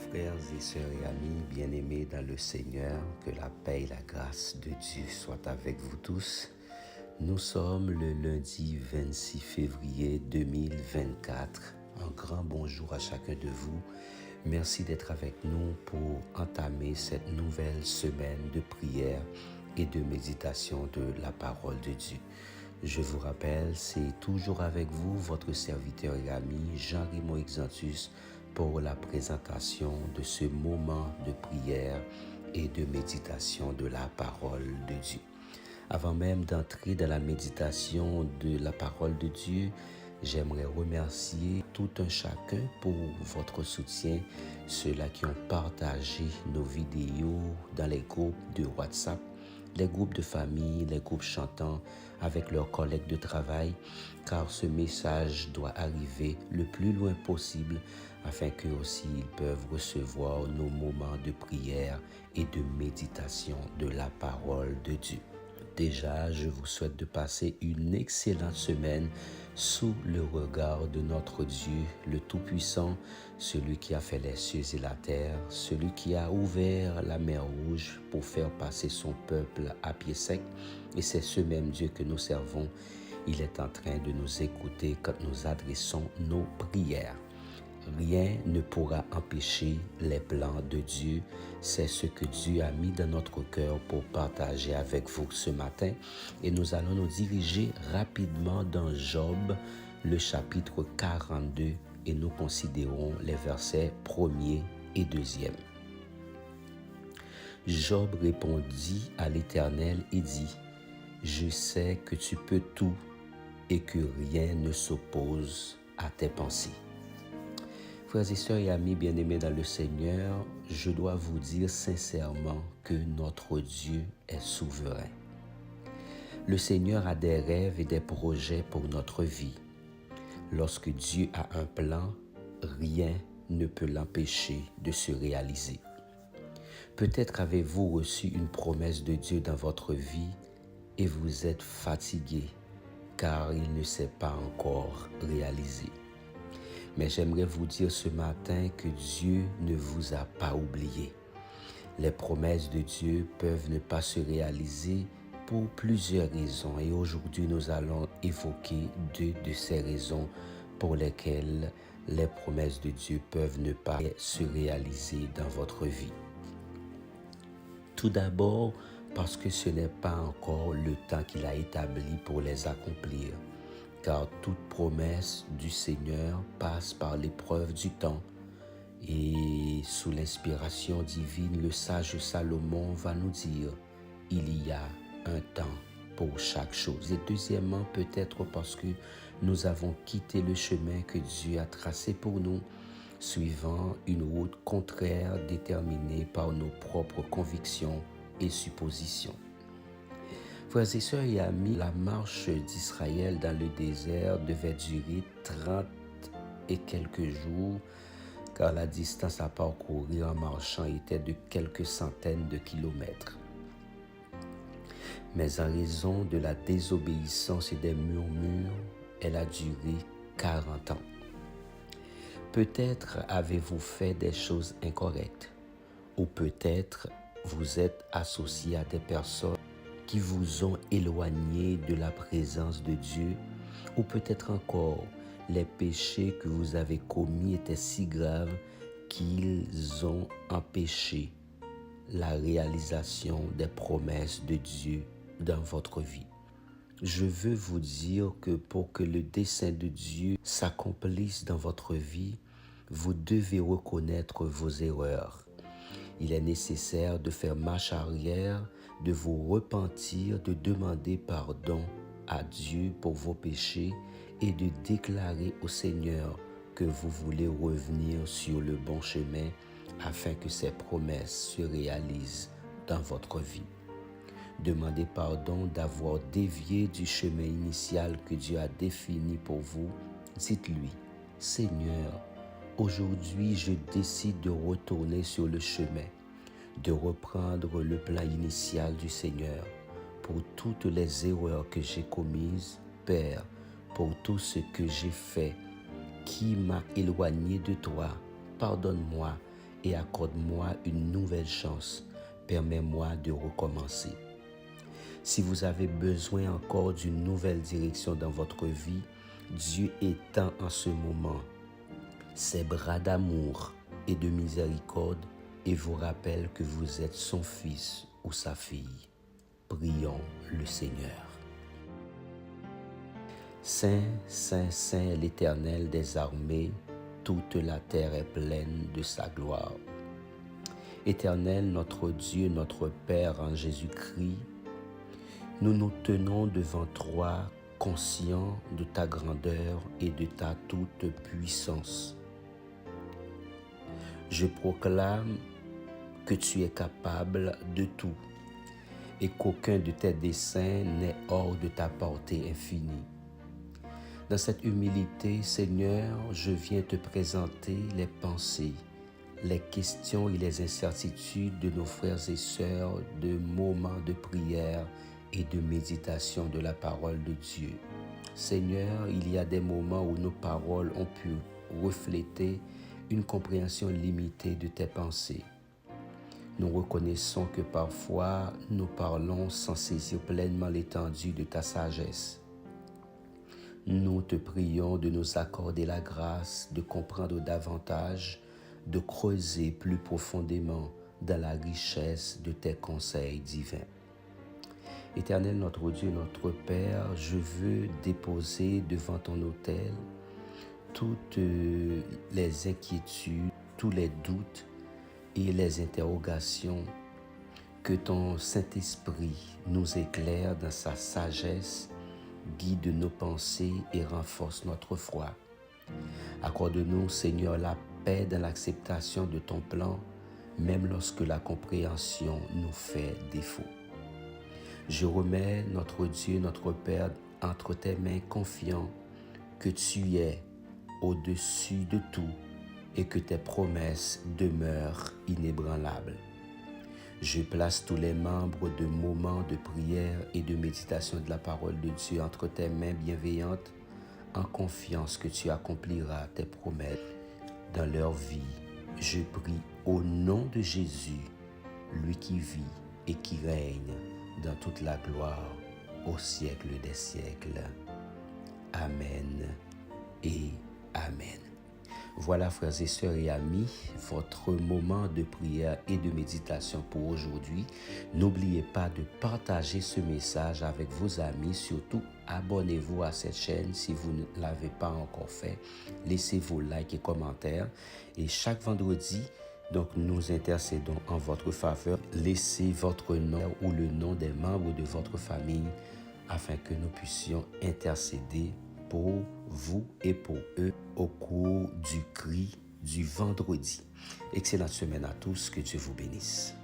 Frères et sœurs et amis bien-aimés dans le Seigneur, que la paix et la grâce de Dieu soient avec vous tous. Nous sommes le lundi 26 février 2024. Un grand bonjour à chacun de vous. Merci d'être avec nous pour entamer cette nouvelle semaine de prière et de méditation de la parole de Dieu. Je vous rappelle, c'est toujours avec vous, votre serviteur et ami Jean-Raymond Exantus, pour la présentation de ce moment de prière et de méditation de la parole de Dieu. Avant même d'entrer dans la méditation de la parole de Dieu, j'aimerais remercier tout un chacun pour votre soutien, ceux-là qui ont partagé nos vidéos dans les groupes de WhatsApp, les groupes de famille, les groupes chantants avec leurs collègues de travail, car ce message doit arriver le plus loin possible afin qu'eux aussi ils peuvent recevoir nos moments de prière et de méditation de la parole de Dieu. Déjà, je vous souhaite de passer une excellente semaine sous le regard de notre Dieu, le Tout-Puissant, celui qui a fait les cieux et la terre, celui qui a ouvert la mer Rouge pour faire passer son peuple à pied sec. Et c'est ce même Dieu que nous servons. Il est en train de nous écouter quand nous adressons nos prières. Rien ne pourra empêcher les plans de Dieu. C'est ce que Dieu a mis dans notre cœur pour partager avec vous ce matin. Et nous allons nous diriger rapidement dans Job, le chapitre 42, et nous considérons les versets 1er et 2e. Job répondit à l'Éternel et dit : « Je sais que tu peux tout et que rien ne s'oppose à tes pensées. » Frères et sœurs et amis bien-aimés dans le Seigneur, je dois vous dire sincèrement que notre Dieu est souverain. Le Seigneur a des rêves et des projets pour notre vie. Lorsque Dieu a un plan, rien ne peut l'empêcher de se réaliser. Peut-être avez-vous reçu une promesse de Dieu dans votre vie et vous êtes fatigué car il ne s'est pas encore réalisé. Mais j'aimerais vous dire ce matin que Dieu ne vous a pas oublié. Les promesses de Dieu peuvent ne pas se réaliser pour plusieurs raisons. Et aujourd'hui, nous allons évoquer deux de ces raisons pour lesquelles les promesses de Dieu peuvent ne pas se réaliser dans votre vie. Tout d'abord, parce que ce n'est pas encore le temps qu'il a établi pour les accomplir. Car toute promesse du Seigneur passe par l'épreuve du temps. Et sous l'inspiration divine, le sage Salomon va nous dire, il y a un temps pour chaque chose. Et deuxièmement, peut-être parce que nous avons quitté le chemin que Dieu a tracé pour nous, suivant une route contraire déterminée par nos propres convictions et suppositions. Frères et sœurs et amis, la marche d'Israël dans le désert devait durer 30 et quelques jours, car la distance à parcourir en marchant était de quelques centaines de kilomètres. Mais en raison de la désobéissance et des murmures, elle a duré 40 ans. Peut-être avez-vous fait des choses incorrectes, ou peut-être vous êtes associé à des personnes qui vous ont éloigné de la présence de Dieu, ou peut-être encore les péchés que vous avez commis étaient si graves qu'ils ont empêché la réalisation des promesses de Dieu dans votre vie. Je veux vous dire que pour que le dessein de Dieu s'accomplisse dans votre vie, vous devez reconnaître vos erreurs. Il est nécessaire de faire marche arrière, de vous repentir, de demander pardon à Dieu pour vos péchés et de déclarer au Seigneur que vous voulez revenir sur le bon chemin afin que ses promesses se réalisent dans votre vie. Demandez pardon d'avoir dévié du chemin initial que Dieu a défini pour vous. Dites-lui, Seigneur, aujourd'hui je décide de retourner sur le chemin, de reprendre le plan initial du Seigneur pour toutes les erreurs que j'ai commises, Père, pour tout ce que j'ai fait qui m'a éloigné de toi. Pardonne-moi et accorde-moi une nouvelle chance. Permets-moi de recommencer. Si vous avez besoin encore d'une nouvelle direction dans votre vie, Dieu étend en ce moment ses bras d'amour et de miséricorde et vous rappelle que vous êtes son fils ou sa fille. Prions le Seigneur. Saint, Saint, Saint l'Éternel des armées, toute la terre est pleine de sa gloire. Éternel, notre Dieu, notre Père en Jésus-Christ, nous nous tenons devant toi, conscients de ta grandeur et de ta toute puissance. Je proclame que tu es capable de tout et qu'aucun de tes desseins n'est hors de ta portée infinie. Dans cette humilité, Seigneur, je viens te présenter les pensées, les questions et les incertitudes de nos frères et sœurs de moments de prière et de méditation de la parole de Dieu. Seigneur, il y a des moments où nos paroles ont pu refléter une compréhension limitée de tes pensées. Nous reconnaissons que parfois nous parlons sans saisir pleinement l'étendue de ta sagesse. Nous te prions de nous accorder la grâce de comprendre davantage, de creuser plus profondément dans la richesse de tes conseils divins. Éternel notre Dieu, notre Père, je veux déposer devant ton autel toutes les inquiétudes, tous les doutes et les interrogations. Que ton Saint-Esprit nous éclaire dans sa sagesse, guide nos pensées et renforce notre foi. Accorde-nous, Seigneur, la paix dans l'acceptation de ton plan, même lorsque la compréhension nous fait défaut. Je remets notre Dieu, notre Père, entre tes mains, confiant que tu es au-dessus de tout et que tes promesses demeurent inébranlables. Je place tous les membres de moments de prière et de méditation de la parole de Dieu entre tes mains bienveillantes, en confiance que tu accompliras tes promesses dans leur vie. Je prie au nom de Jésus, lui qui vit et qui règne dans toute la gloire au siècle des siècles. Amen et Amen. Voilà, frères et sœurs et amis, votre moment de prière et de méditation pour aujourd'hui. N'oubliez pas de partager ce message avec vos amis. Surtout, abonnez-vous à cette chaîne si vous ne l'avez pas encore fait. Laissez vos likes et commentaires. Et chaque vendredi, donc, nous intercédons en votre faveur. Laissez votre nom ou le nom des membres de votre famille afin que nous puissions intercéder pour vous et pour eux au cours du cri du vendredi. Excellente semaine à tous, que Dieu vous bénisse.